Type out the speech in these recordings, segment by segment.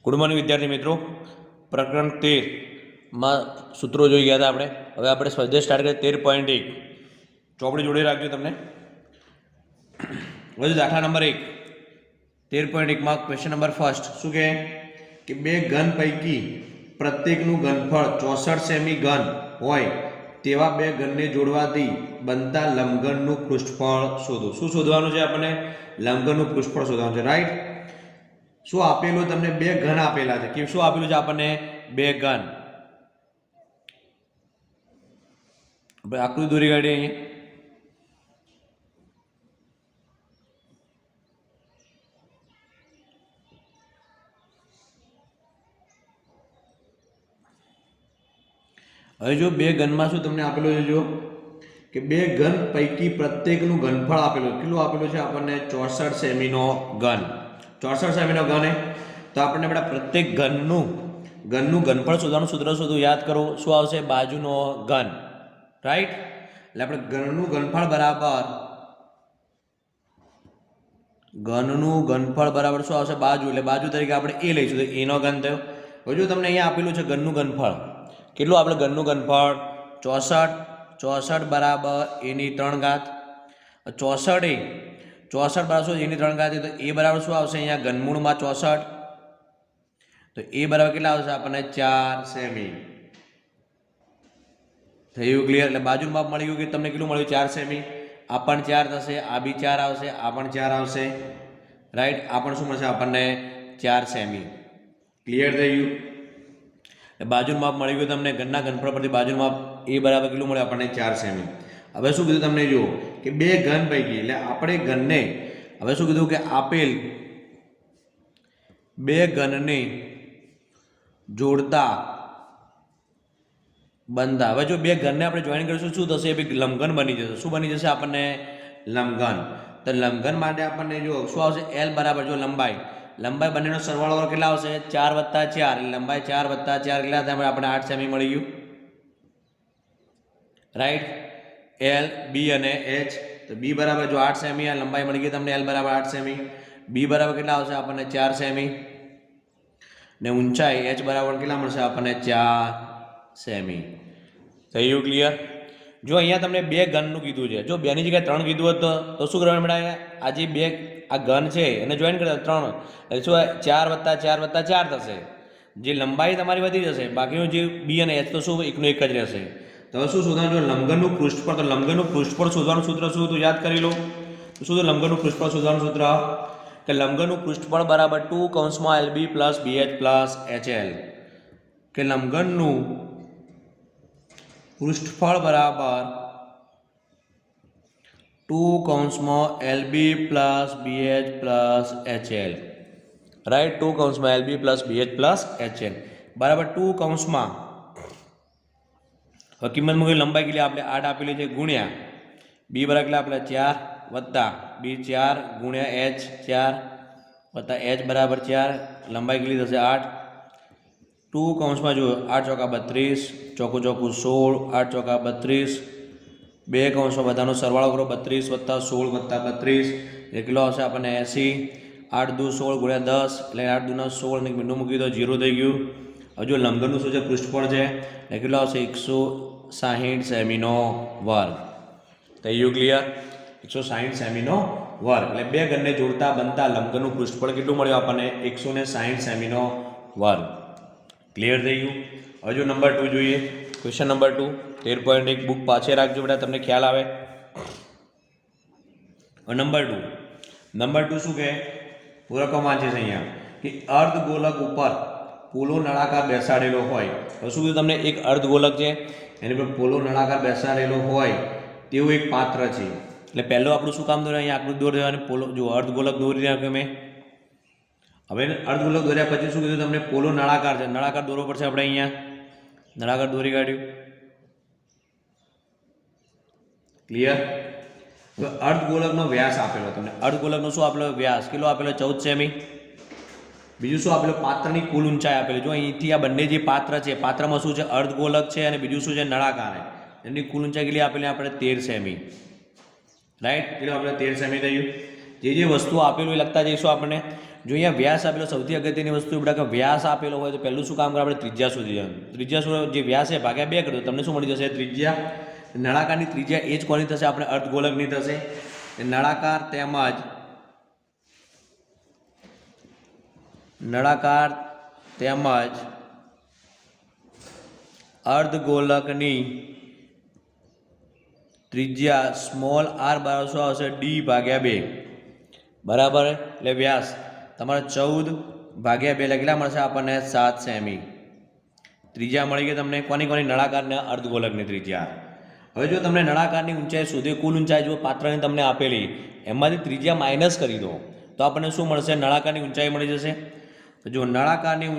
Good morning વિદ્યાર્થી મિત્રો, પ્રકરણ 13 માં સૂત્રો જોઈ ગયા હતા આપણે. હવે આપણે સ્વાધ્યાય સ્ટાર્ટ કરીએ 13.1. ચોપડી જોડે રાખજો તમને. વધુ દાખલા નંબર 1 13.1 માં ક્વેશ્ચન નંબર ફર્સ્ટ શું કહે કે બે ઘન પૈકી પ્રત્યેકનું ઘનફળ 64 સેમી ઘન હોય તેવા બે ઘનને જોડવાથી બનતા લંબઘનનું પૃષ્ઠફળ શોધો. શું શોધવાનું છે આપણને? લંબઘનનું પૃષ્ઠફળ શોધવાનું છે, રાઈટ. શું આપેલું તમને? બે ઘન આપેલા છે. કે શું આપેલું છે આપણને? બે ઘન. આપણે આકૃતિ દોરી કાઢીએ અહીંયા. હવે જો બે ઘનમાં શું તમને આપેલું છે? જો કે બે ઘન પૈકી પ્રત્યેકનું ઘનફળ આપેલું. કેટલું આપેલું છે આપણને? 64 સેમીનો ઘન. 64 સેમીનો ઘન હે તો આપણને બધા પ્રત્યેક ઘનનું ઘનફળ શોધવાનું સૂત્ર શોધવું. યાદ કરો શું આવશે? બાજુનો ઘન, રાઈટ. એટલે આપણે ઘનનું ઘનફળ બરાબર શું આવશે? બાજુ. એટલે બાજુ તરીકે આપણે એ લઈશું તો એનો ઘન થયો. હવે જો તમને અહીંયા આપેલું છે ઘનનું ઘનફળ. કેટલું આપણે ઘનનું ઘનફળ? 64 બરાબર એની 3 ઘાત. 64 બરાબર શું? એની 3 ઘાત. તો એ બરાબર શું આવશે? અહીંયા ઘનમૂળમાં 64 તો એ બરાબર કેટલા આવશે આપણને? 4 સેમી. થયું ક્લિયર? એટલે બાજુનું માપ મળી ગયું કે તમને કેટલું મળ્યું? 4 સેમી. આ પણ 4 થશે, આ બી 4 આવશે, આ પણ 4 આવશે, રાઈટ. આ પણ શું મળશે આપણને? 4 સેમી. ક્લિયર થઈ ગયું? બાજુનું માપ મળી ગયું તમને. ઘનના ઘનફળ પરથી બાજુનું માપ એ બરાબર કેટલું મળે આપણને? 4 સેમી. હવે શું કીધું તમને? જુઓ કે બે ઘન પૈકી એટલે આપણે ઘનને હવે શું કીધું કે આપેલ બે ઘનને જોડતા બનતા. હવે જો બે ઘનને આપણે જોઈન કરીશું શું થશે? લંબઘન બની જશે. શું બની જશે આપણને? લંબઘન. તો લંબઘન માટે આપણને જો શું આવશે? L બરાબર જો લંબાઈ બંનેનો સરવાળો કેટલા આવશે? 4 + 4. લંબાઈ 4 + 4 કેટલા થાય? આપણે 8 સેમી મળી ગયું, રાઈટ. L, B અને H. તો B બરાબર જો 8 સેમી. આ લંબાઈ મળી ગઈ તમને. L બરાબર 8 સેમી. B બરાબર કેટલા આવશે આપણને? 4 સેમી. ને ઊંચાઈ H બરાબર કેટલા મળશે આપણને? 4 સેમી. થયું ક્લિયર? જો અહીંયા તમને બે ઘનનું કીધું છે. જો બેની જગ્યાએ 3 કીધું હોત તો શું કરવાનું બેટા? આ જે બે આ ઘન છે એને જોઈન કરી 3 એટલે શું? 4 + 4 + 4 થશે. જે લંબાઈ તમારી વધી જશે, બાકીનું જે B અને H તો શું એકનું એક જ રહેશે. તો હવે શું શોધવાનું? જો લંબઘનનું પૃષ્ઠફળ. તો લંબઘનનું પૃષ્ઠફળ શોધવાનું સૂત્ર શું હતું? યાદ કરી લો. તો શું લંબઘનનું પૃષ્ઠફળ શોધવાનું સૂત્ર? કે લંબઘનનું પૃષ્ઠફળ બરાબર 2 LB + BH + HL. કે લંબઘનનું પૃષ્ઠફળ બરાબર 2 LB + BH + HL, right. 2 LB + BH + HL બરાબર 2 કૌંસમાં હવે કિંમત મૂકી. લંબાઈ કેટલી આપણે 8 આપેલી છે ગુણ્યા B બરાબર કેટલા આપણે? 4 વત્તા B 4 ગુણ્યા H 4 વત્તા H બરાબર 4. લંબાઈ કેટલી થશે? 8. 2 કૌંસમાં જુઓ 8 × 32, ચોકું 16, 8 × 32. બે કૌંસમાં બધાનો સરવાળો કરો. 32 + 16 + 32 એ કેટલો આવશે આપણને? 80. 8 × 2 = 16 × 10 એટલે 8 × 2 = 16 ને બિંદુ મૂકી દો, 0 થઈ ગયું. હવે જો લંબઘનનું શું છે? પૃષ્ઠફળ છે એટલે કેટલો આવશે? 160 સેમીનો વર્ગ. થયું ક્લિયર? 160 સેમીનો વર્ગ. એટલે બે ઘનને જોડતા બનતા લંબઘનનું પૃષ્ઠફળ કેટલું મળ્યું આપણને? 160 સેમીનો વર્ગ. ક્લિયર થઈ ગયું? હવે જો નંબર 2 જોઈએ. ક્વેશ્ચન નંબર 2 13.1 બુક પાછે રાખજો બેટા, તમને ખ્યાલ આવે. નંબર 2 શું કહે? પૂરકમાં વાંચે છે અહીંયા કે અર્ધગોલક ઉપર પોલો નળાકાર બેસાડેલો હોય. તો શું કીધું તમને? એક અર્ધગોલક છે એની પર પોલો નળાકાર બેસાડેલો હોય તેવું એક પાત્ર છે. એટલે પહેલું આપણું શું કામ દોર્યું? અહીંયા આકૃતિ દોરી દેવાની. પોલો જો અર્ધગોલક દોરી રાખ્યો મેં. હવે અર્ધગોલક દોર્યા પછી શું કીધું તમને? પોલો નળાકાર છે. નળાકાર દોરવો પડશે આપણે. અહીંયા નળાકાર દોરી કાઢ્યું. ક્લિયર? હવે અર્ધગોલકનો વ્યાસ આપેલો તમને. અર્ધગોલકનો શું આપેલો? વ્યાસ કેટલો આપેલો? 14 સેમી. બીજું શું આપેલું? પાત્રની કુલ ઊંચાઈ આપેલી. જો અહીંથી આ બંને જે પાત્ર છે, પાત્રમાં શું છે? અર્ધગોલક છે અને બીજું શું છે? નળાકાર છે. એની કુલ ઊંચાઈ કેટલી આપેલી આપણે? 13 સેમી, રાઈટ. કેટલું આપણે? 13 સેમી થયું. જે વસ્તુ આપેલું એ લખતા જઈશું આપણે. જો અહીંયા વ્યાસ આપેલો સૌથી અગત્યની વસ્તુ આપણે કે વ્યાસ આપેલો હોય તો પહેલું શું કામ કરે આપણે ત્રિજ્યા શોધી જવાનું ત્રિજ્યા શું જે વ્યાસ છે ભાગ્યા 2 કરો તમને શું મળી જશે ત્રિજ્યા નળાકારની ત્રિજ્યા એ જ કોની થશે આપણે અર્ધગોલકની થશે નળાકાર તેમજ અર્ધગોલકની ત્રિજ્યા સ્મોલ આર બરાબર શું આવશે d/2 બરાબર એટલે વ્યાસ તમારે 14/2 એટલે કેટલા મળશે આપણને 7 સેમી ત્રિજ્યા મળી ગઈ તમને કોની નળાકારના અર્ધગોલકની ત્રિજ્યા હવે જો તમને નળાકારની ઊંચાઈ શોધી કુલ ઊંચાઈ જો પાત્રની તમને આપેલી એમાંથી ત્રિજ્યા માઇનસ કરી દો તો આપણને શું મળશે નળાકારની ઊંચાઈ મળી જશે તો જો નળાકારની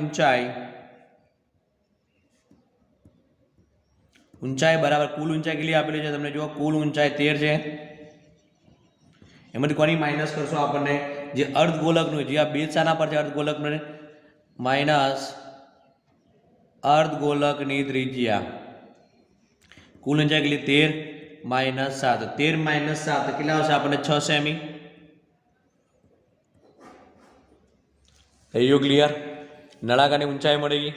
ઊંચાઈ બરાબર કુલ ઊંચાઈ કેટલી આપેલી છે તમને જો કુલ ઊંચાઈ 13 છે એમાંથી કોની માઇનસ કરશો આપણને જે અર્ધગોલકનું જે આ બે શાના પર છે અર્ધગોલકને માઇનસ અર્ધગોલકની ત્રિજ્યા કુલ ઊંચાઈ કેટલી 13 - 7 13 - 7 કેટલા આવશે આપણને 6 સેમી થઈ ગયું ક્લિયર નળાકારની ઊંચાઈ મળી ગઈ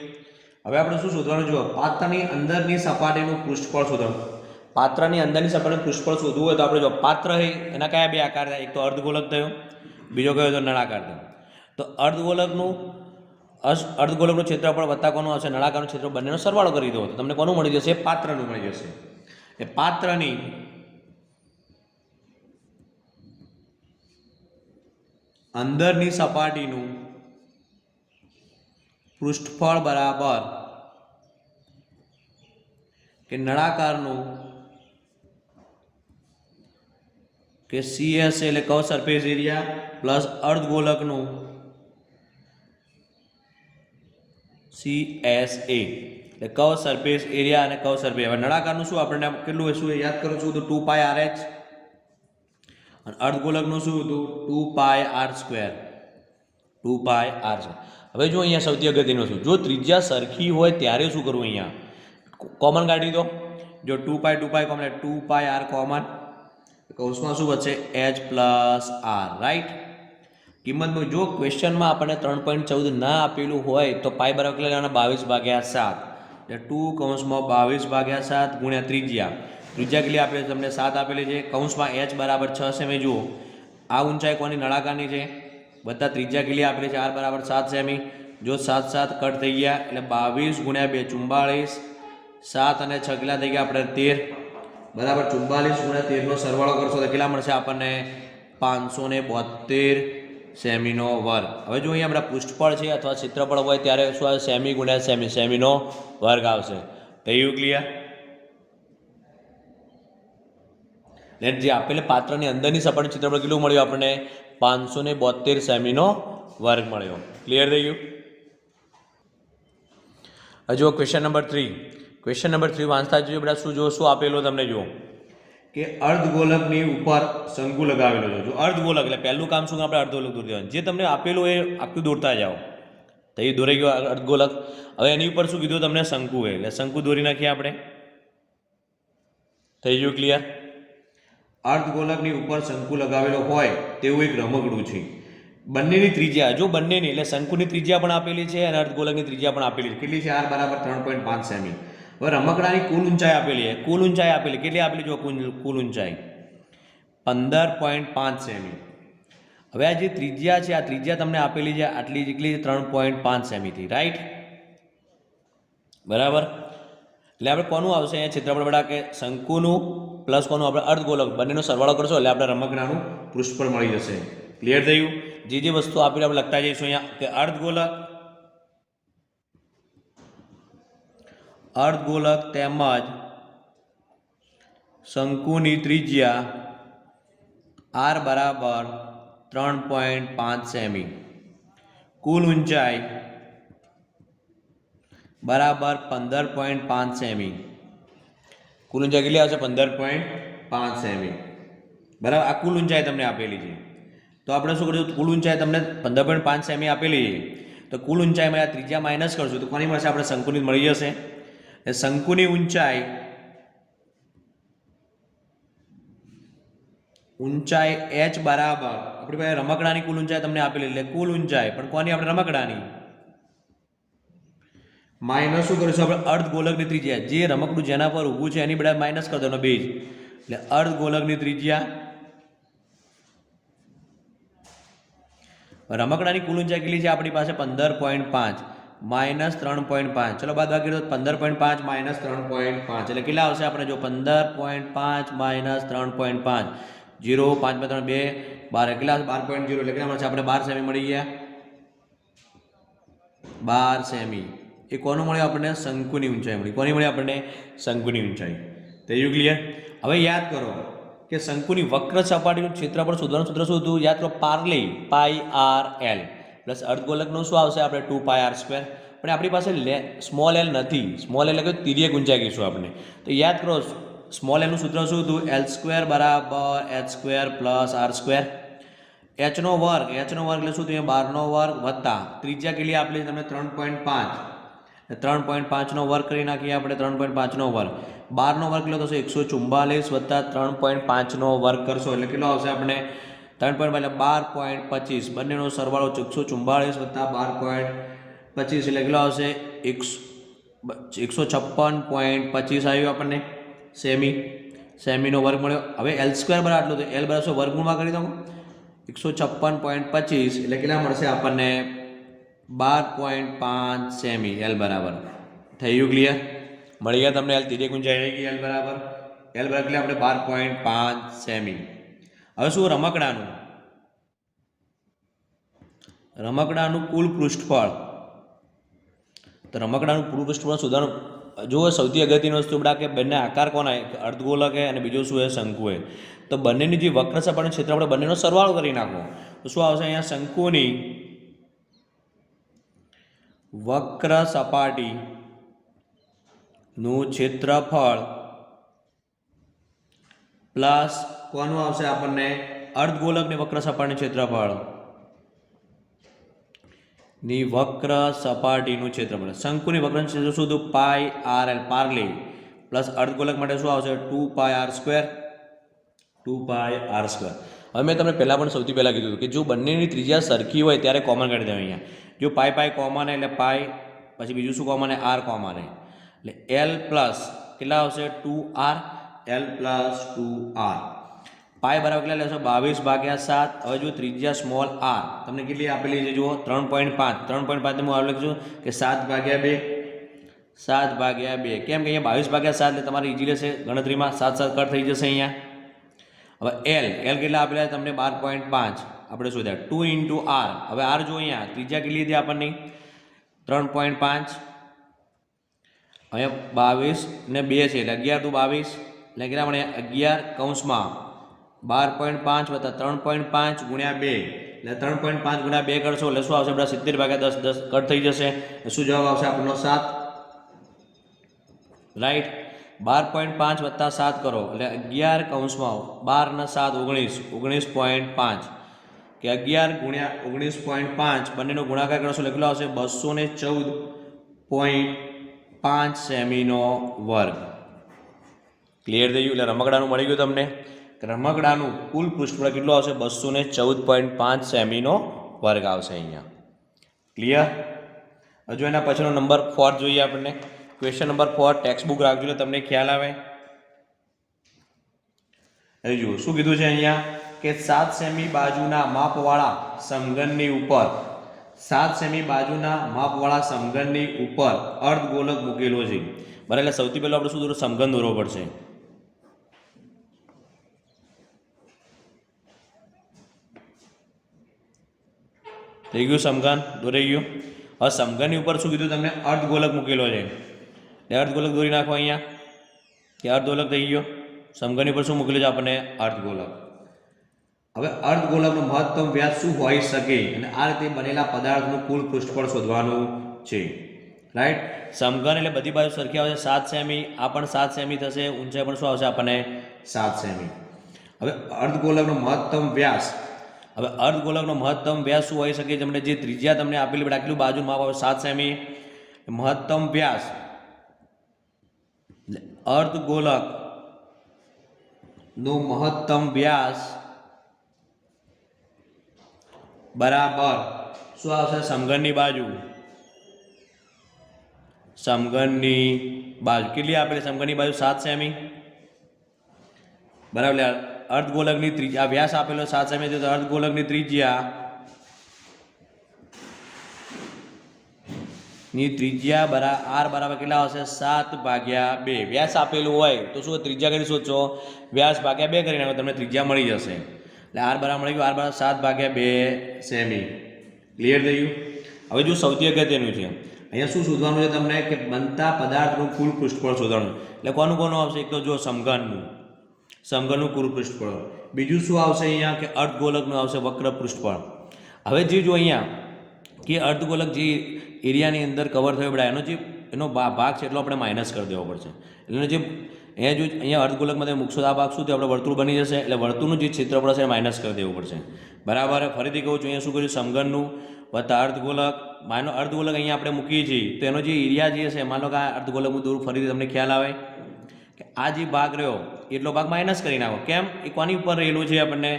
હવે આપણે શું શોધવાનું જુઓ પાત્રની અંદરની સપાટીનું પૃષ્ઠફળ શોધવાનું પાત્રની અંદરની સપાટીનું પૃષ્ઠફળ શોધવું હોય તો આપણે જો પાત્ર છે એના કયા બે આકાર થાય એક તો અર્ધગોલક થયો બીજો કયો તો નળાકાર થયો તો અર્ધગોલકનું ક્ષેત્રફળ વત્તા કોનું આવશે નળાકારનું ક્ષેત્રફળ બંનેનો સરવાળો કરી દો તો તમને કોનું મળી જશે પાત્રનું મળી જશે એ પાત્રની અંદરની સપાટીનું પૃષ્ઠફળ બરાબર કે નળાકારનું કે CS એટલે કર્વ સરફેસ એરિયા પ્લસ અર્ધગોલકનું CSA એટલે કર્વ સરફેસ એરિયા અને કર્વ સરફેસ હવે નળાકારનું શું આપણને કેટલું શું યાદ કરું છું તો 2πRh અને અર્ધગોલકનું શું હતું 2πr². હવે જો અહીંયા સૌથી અગત્યનું શું જો ત્રિજ્યા સરખી હોય ત્યારે શું કરવું અહીંયા કોમન કાઢી દો જો 2π કોમન 2πr કોમન કૌંસમાં શું વધશે h + r રાઈટ કિંમતમાં જો ક્વેશ્ચનમાં આપણને 3.14 ના આપેલું હોય તો પાઈ બરાબર કેટલા લેવાના 22/7 એટલે 2 કૌંસમાં 22/7 ગુણ્યા ત્રિજ્યા કેટલી આપેલી તમને 7 આપેલી છે કૌંસમાં h બરાબર 6 સેમી જુઓ આ ઊંચાઈ કોની નળાકારની છે બધા ત્રિજ્યા કેટલી આપેલી છે r બરાબર 7 સેમી જો 7 કટ થઈ ગયા એટલે 22 ગુણ્યા 2 44 7 અને 6 કેટલા થઈ ગયા આપણે 13 બરાબર 44 ગુણ્યા 13 નો સરવાળો કરશો તો કેટલા મળશે આપણને 572 સેમીનો વર્ગ હવે જો અહીંયા આપણા પૃષ્ઠફળ છે અથવા ક્ષેત્રફળ હોય ત્યારે શું આવે સેમી ગુણ્યા સેમીનો વર્ગ આવશે થયું ક્લિયર જે આપેલા પાત્રની અંદરની સપાટી ક્ષેત્રફળ કેટલું મળ્યું આપણને 572 સેમીનો વર્ગ મળ્યો ક્લિયર થઈ ગયું હજુ ક્વેશ્ચન નંબર 3 વાંચતા જોજો બેટા શું આપેલું તમને જુઓ કે અર્ધગોલકની ઉપર શંકુ લગાવેલો છે જો અર્ધગોલક એટલે પહેલું કામ શું આપણે અર્ધગોલક દોરી દેવાનું જે તમને આપેલું એ આખું દોરતા જાઓ તો એ દોરાઈ ગયો અર્ધગોલક હવે એની ઉપર શું કીધું તમને શંકુ હોય એટલે શંકુ દોરી નાખીએ આપણે થઈ ગયું ક્લિયર અર્ધગોલકની ઉપર શંકુ લગાવેલો હોય તેવું એક રમકડું છે બંનેની ત્રિજ્યા જો બંનેની એટલે શંકુની ત્રિજ્યા પણ આપેલી છે અને અર્ધગોલકની ત્રિજ્યા પણ આપેલી છે કેટલી છે r બરાબર 3.5 સેમી હવે રમકડાની કુલ ઊંચાઈ આપેલી છે કુલ ઊંચાઈ આપેલી કેટલી આપેલી જો કુલ ઊંચાઈ 15.5 સેમી હવે આ જે ત્રિજ્યા છે આ ત્રિજ્યા તમને આપેલી છે આટલી જેટલી 3.5 સેમીથી રાઈટ બરાબર એટલે આપણે કોનું આવશે અહીંયા ક્ષેત્રફળ બેટા કે શંકુનું પ્લસ કોનું આપણે અર્ધગોલક બંનેનો સરવાળો કરશો એટલે આપણે રમકડાનું પૃષ્ઠફળ મળી જશે ક્લિયર થયું જે વસ્તુ આપેલી આપણે લખતા જઈશું અહીંયા કે અર્ધગોલક તેમજ શંકુની ત્રિજ્યા r બરાબર 3.5 સેમી કુલ ઊંચાઈ બરાબર 15.5 સેમી કુલ ઊંચાઈ કેટલી આવશે 15.5 સેમી બરાબર આ કુલ ઊંચાઈ તમને આપેલી છે તો આપણે શું કરીશું કુલ ઊંચાઈ તમને 15.5 સેમી આપેલી છે તો કુલ ઊંચાઈમાં આ ત્રિજ્યા માઇનસ કરશું તો કોની મળશે આપણે શંકુની મળી જશે એટલે શંકુની ઊંચાઈ h બરાબર આપણી પાસે રમકડાની કુલ ઊંચાઈ તમને આપેલી, એટલે કુલ ઊંચાઈ પણ કોની આપણે રમકડાની માઇનસ શું કરીશું આપણે અર્ધગોલકની ત્રિજ્યા, જે રમકડું જેના પર ઊભું છે એની બધા માઇનસ કરી દેવાનો બેઝ, એટલે અર્ધગોલકની ત્રિજ્યા રમકડાની કુલ ઊંચાઈ કેટલી છે આપણી પાસે 15.5 માઇનસ 3.5, ચલો બાદ બાકી 15.5 માઇનસ 3.5 એટલે કેટલા આવશે આપણે જો 15.5 માઇનસ 3.5 0 5 3 2 12 કેટલા 12.0 એટલે કેટલા મળશે આપણે 12 સેમી મળી ગયા 12 સેમી। એ કોનું મળ્યું આપણને શંકુની ઊંચાઈ મળી, કોની મળી આપણને શંકુની ઊંચાઈ। થઈ ક્લિયર। હવે યાદ કરો કે શંકુની વક્ર સપાટીનું ક્ષેત્રફળ શોધવાનું સૂત્ર શું હતું, યાદ કરો પાર્લે પાઈ આર એલ પ્લસ અર્ધગોલકનું શું આવશે આપણે 2 પાઈ આર સ્ક્વેર, પણ આપણી પાસે સ્મોલ એલ નથી, સ્મોલ એલ એટલે કે તિર્યક ઊંચાઈ કહીશું આપણે, તો યાદ કરો સ્મોલ એલનું સૂત્ર શું હતું એલ સ્ક્વેર બરાબર H square plus R square, એચનો વર્ગ એટલે શું થયું 12નો વર્ગ વત્તા ત્રિજ્યા કેટલી આપેલી તમને 3.5, 3.5નો વર્ગ કરી નાખીએ આપણે 3.5નો વર્ગ, 12નો વર્ગ કેટલો થશે 144 વત્તા 3.5નો વર્ગ કરશો એટલે કેટલો આવશે આપણે 3.5 એટલે 12.25, બંનેનો સરવાળો 144 વત્તા 12.25 એટલે કેટલો આવશે 156.25 આવ્યું આપણને સેમીનો વર્ગ મળ્યો। હવે એલ સ્ક્વેર બરાબર આટલું, તો એલ બરાબર વર્ગમૂળમાં કરી દો 156.25 એટલે કેટલા મળશે આપણને 12.5 સેમી એલ બરાબર। થઈ ગયું ક્લિયર, મળી ગયા તમને એલ તિર્યક ઊંચાઈ આવી ગઈ એલ બરાબર એટલે આપણે 12.5 સેમી। હવે શું રમકડાનું કુલ પૃષ્ઠફળ, તો રમકડાનું કુલ પૃષ્ઠફળ શોધવાનું જો સૌથી અગત્યની વસ્તુ બેટા કે બંને આકાર કોના અર્ધગોલક અને બીજો શું છે શંકુ છે, તો બંનેની જે વક્ર સપાટીનું ક્ષેત્ર આપણે બંનેનો સરવાળો કરી નાખો તો શું આવશે અહીંયા શંકુની વક્ર સપાટીનું ક્ષેત્રફળ પ્લસ કોનું આવશે આપણને અર્ધગોલકની વક્ર સપાટીનું ક્ષેત્રફળ ની વક્ર સપાટીનું ક્ષેત્રફળ, શંકુની વક્રનું ક્ષેત્ર શું હતું પાઈ આર એલ પાર્લે પ્લસ અર્ધગોલક માટે શું આવશે 2 પાઈ આર સ્ક્વેર 2 પાઈ આર સ્ક્વેર। હવે મેં તમને પહેલાં પણ સૌથી પહેલાં કીધું કે જો બંનેની ત્રિજ્યા સરખી હોય ત્યારે કોમન કાઢી દેવાય, અહીંયા જો પાઈ કોમન એટલે પાઈ પછી બીજું શું કોમન આર કોમન એટલે એલ પ્લસ કેટલા આવશે 2r એલ પ્લસ 2r, પાઈ બરાબર કેટલા લેશો 22/7। હવે જો ત્રિજ્યા સ્મોલ આર તમને કેટલી આપેલી છે જુઓ 3.5 હું આવું લખું કે 7/2 કેમ કે અહીંયા 22/7 એટલે તમારે ઈઝી રહેશે ગણતરીમાં 7 કટ થઈ જશે અહીંયા। હવે એલ કેટલા આપેલા તમને 12.5 આપણે શોધ્યા 2 × r, હવે r જો અહીંયા ત્રિજ્યા કેટલી હતી આપણને 3.5, અહીંયા 22 ને 2 છે એટલે 11 × 22 એટલે કેટલા મળે 11 કૌંસમાં 12.5 વત્તા 3.5 ગુણ્યા 2 એટલે 3.5 ગુણ્યા 2 કરશો એટલે શું આવશે આપણા 70/10 કટ થઈ જશે, શું જવાબ આવશે આપણનો 7 રાઈટ। 12.5 વત્તા 7 કરો એટલે 11 કૌંસમાં 12 ને 7 19.5 કે 11 ગુણ્યા 19.5 બંનેનો ગુણાકાર કરશો એટલે કેટલો આવશે 214.5 સેમીનો વર્ગ। ક્લિયર થઈ ગયું, એટલે રમકડાનું મળી ગયું તમને, રમકડાનું કુલ પૃષ્ઠફળ કેટલું આવશે 214.5 સેમીનો વર્ગ આવશે અહીંયા। ક્લિયર। હજુ એના પછીનો નંબર 4 જોઈએ આપણને, ક્વેશ્ચન નંબર 4 ટેક્સ્ટ બુક રાખજો એટલે તમને ખ્યાલ આવે। હવે જુઓ શું કીધું છે અહીંયા કે 7 સેમી બાજુના માપવાળા સમઘનની ઉપર 7 સેમી બાજુના માપવાળા સમઘનની ઉપર અર્ધગોલક મૂકેલો છે બરાબર। એટલે સૌથી પહેલા આપણે શું દોરો સમઘન દોરવો પડશે, થઈ ગયું સમઘન દોરાઈ ગયું। હવે સમઘનની ઉપર શું કીધું તમને અર્ધગોલક મૂકેલો છે એટલે અર્ધગોલક દોરી નાખો અહીંયા કે અર્ધગોલક થઈ ગયો, સમઘનની ઉપર શું મૂકેલું છે આપણને અર્ધગોલક। હવે અર્ધગોલકનો મહત્તમ વ્યાસ શું હોઈ શકે અને આ રીતે બનેલા પદાર્થનું કુલ પૃષ્ઠફળ શોધવાનું છે રાઈટ। સમઘન એટલે બધી બાજુ સરખી આવશે 7 સેમી, આ પણ 7 સેમી થશે, ઊંચાઈ પણ શું આવશે આપણને 7 સેમી। હવે અર્ધગોલકનો મહત્તમ વ્યાસ, હવે અર્ધગોલકનો મહત્તમ વ્યાસ શું હોઈ શકે, તમને જે ત્રિજ્યા તમને આપેલી બેટા કેટલું બાજુ માપ આવે 7 સેમી, મહત્તમ વ્યાસ અર્ધગોલક નો મહત્તમ વ્યાસ બરાબર શું આવશે? સમઘનની બાજુ. સમઘનની બાજુ કેટલી આપેલી? સમઘનની બાજુ 7 સેમી. બરાબર. અર્ધગોલકની ત્રિજ્યા વ્યાસ આપેલો 7 સેમી છે, તો અર્ધગોલકની ત્રિજ્યા આર બરાબર કેટલા આવશે? 7/2. વ્યાસ આપેલું હોય તો શું ત્રિજ્યા કરી શોધશો? વ્યાસ ભાગ્યા 2 કરી નાખો, તમને ત્રિજ્યા મળી જશે. એટલે આર બરાબર મળી ગયું, આર બરાબર 7/2 સેમી. ક્લિયર થઈ ગયું? હવે જો સૌથી અગત્યનું છે, અહીંયા શું શોધવાનું છે તમને? કે બનતા પદાર્થનું કુલ પૃષ્ઠફળ શોધવાનું. એટલે કોનું કોનું આવશે? એક તો જો સમઘનનું કુલ પૃષ્ઠફળ. બીજું શું આવશે અહીંયા? કે અર્ધગોલકનું આવશે વક્ર પૃષ્ઠફળ. હવે જે જો અહીંયા કે અર્ધગોલક જે એરિયાની અંદર કવર થયો બધા એનો ભાગ છે એટલો આપણે માઇનસ કરી દેવો પડશે. એટલે જે અહીંયા અર્ધગોલકમાં તમે મૂકશો આ ભાગ શું થયું? આપણે વર્તુળ બની જશે. એટલે વર્તુળનું જે ક્ષેત્રફળ છે એ માઇનસ કરી દેવું પડશે. બરાબર. ફરીથી કહું છું, અહીંયા શું કર્યું? સમઘનનું વત્તા અર્ધગોલક. અર્ધગોલક અહીંયા આપણે મૂકીએ છીએ તો એનો જે એરિયા જે છે, માનો કે આ અર્ધગોલકનું દૂર ફરીથી તમને ખ્યાલ આવે કે આ જે ભાગ રહ્યો એટલો ભાગ માઇનસ કરી નાખો. કેમ? એ કોની ઉપર રહેલું છે? આપણને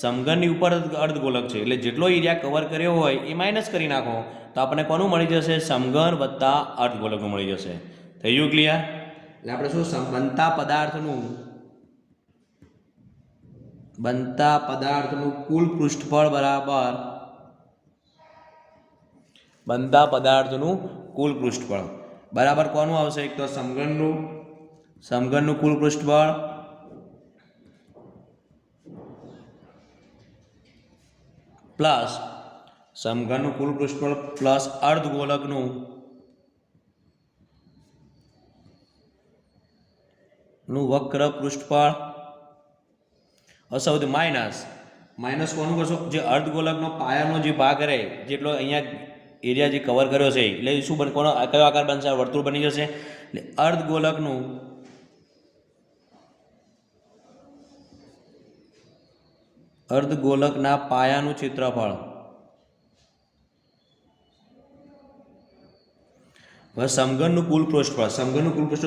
સમઘનની ઉપર અર્ધગોલક છે, એટલે જેટલો એરિયા કવર કર્યો હોય એ માઇનસ કરી નાખો તો આપણને કોનું મળી જશે? સમઘન વત્તા અર્ધગોલકનું મળી જશે. થઈ ગયું ક્લિયર? એટલે આપણે શું બનતા પદાર્થનું કુલ પૃષ્ઠફળ બરાબર બનતા પદાર્થનું કુલ પૃષ્ઠફળ બરાબર કોનું આવશે? એક તો સમઘનનું કુલ પૃષ્ઠફળ પ્લસ સમઘનનું કુલ પૃષ્ઠફળ પ્લસ અર્ધગોલકનું વક્ર પૃષ્ઠફળ. સૌથી માઇનસ કોનું કરશો? જે અર્ધગોલકનો પાયાનો જે ભાગ રહે, જેટલો અહીંયા એરિયા જે કવર કર્યો છે, એટલે શું બને? કયો આકાર બનશે? વર્તુળ બની જશે. એટલે અર્ધગોલકના પાયાનું ક્ષેત્રફળ. હવે સમઘનનું કુલ પૃષ્ઠફળ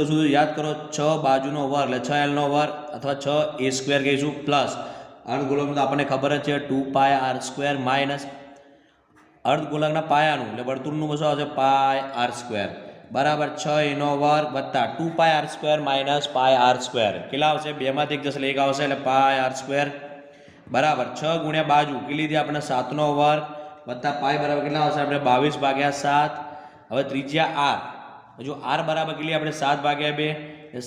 શું? યાદ કરો, 6 બાજુનો વર્ગ એટલે 6l નો વર્ગ અથવા 6a² કહીશું પ્લસ અર્ધગોલકનું તો આપણને ખબર જ છે 2πr² માઇનસ અર્ધગોલકના પાયાનું એટલે વર્તુળનું શું આવશે? πr² બરાબર 6a નો વર્ગ વત્તા 2πr² માઇનસ πr². કેટલા આવશે? 2 માંથી 1 જશે એટલે 1 આવશે, એટલે πr² બરાબર 6 ગુણ્યા બાજુ કેટલી લીધી આપણે? 7 નો વર્ગ વત્તા પાય બરાબર કેટલા આવશે? આપણે 22/7. હવે ત્રિજ્યા r, જો r બરાબર કેટલી આપણે? 7/2.